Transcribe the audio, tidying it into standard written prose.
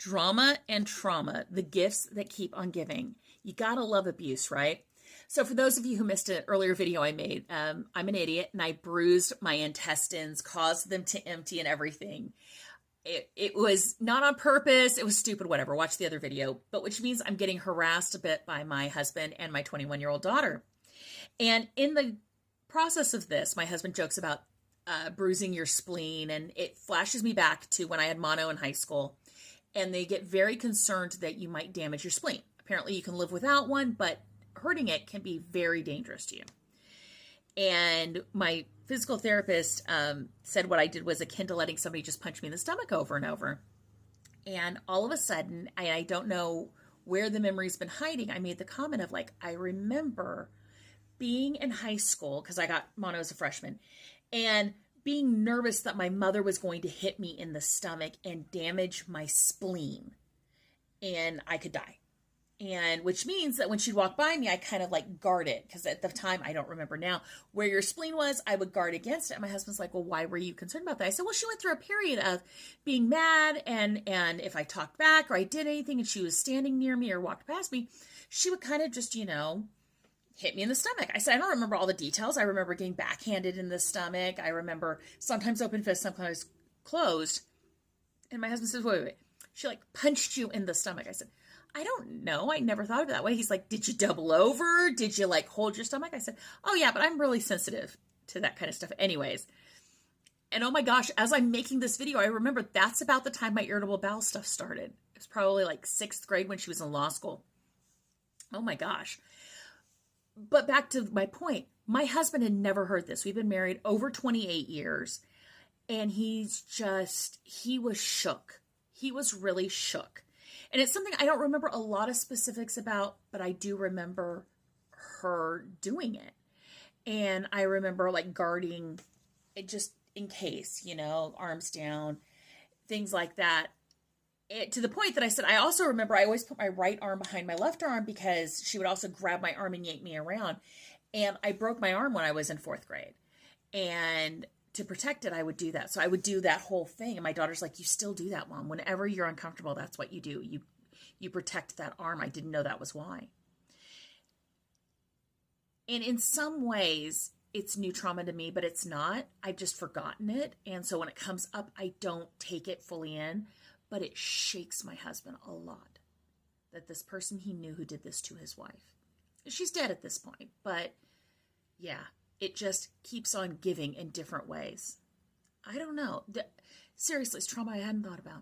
Drama and trauma, the gifts that keep on giving. You gotta love abuse, right? So for those of you who missed an earlier video I made, I'm an idiot and I bruised my intestines, caused them to empty and everything. It was not on purpose. It was stupid, whatever. Watch the other video. But which means I'm getting harassed a bit by my husband and my 21-year-old daughter. And in the process of this, my husband jokes about bruising your spleen, and it flashes me back to when I had mono in high school. And they get very concerned that you might damage your spleen. Apparently you can live without one, but hurting it can be very dangerous to you. And my physical therapist said what I did was akin to letting somebody just punch me in the stomach over and over. And all of a sudden, I don't know where the memory's been hiding, I made the comment of like, I remember being in high school, because I got mono as a freshman, and being nervous that my mother was going to hit me in the stomach and damage my spleen and I could die. And which means that when she'd walk by me, I kind of like guard it, because at the time, I don't remember now where your spleen was, I would guard against it. And my husband's like, well, why were you concerned about that? I said, well, she went through a period of being mad, and if I talked back or I did anything and she was standing near me or walked past me, she would kind of just, hit me in the stomach. I said, I don't remember all the details. I remember getting backhanded in the stomach. I remember sometimes open fist, sometimes closed. And my husband says, wait. She like punched you in the stomach. I said, I don't know. I never thought of it that way. He's like, did you double over? Did you like hold your stomach? I said, oh yeah, but I'm really sensitive to that kind of stuff anyways. And oh my gosh, as I'm making this video, I remember that's about the time my irritable bowel stuff started. It was probably like 6th grade when she was in law school. Oh my gosh. But back to my point, my husband had never heard this. We've been married over 28 years, and he was shook. He was really shook. And it's something I don't remember a lot of specifics about, but I do remember her doing it. And I remember like guarding it just in case, arms down, things like that. To the point that I said, I also remember I always put my right arm behind my left arm because she would also grab my arm and yank me around. And I broke my arm when I was in 4th grade. And to protect it, I would do that. So I would do that whole thing. And my daughter's like, you still do that, Mom. Whenever you're uncomfortable, that's what you do. You protect that arm. I didn't know that was why. And in some ways, it's new trauma to me, but it's not. I've just forgotten it. And so when it comes up, I don't take it fully in. But it shakes my husband a lot that this person he knew who did this to his wife. She's dead at this point, but yeah, it just keeps on giving in different ways. I don't know. Seriously, it's trauma I hadn't thought about.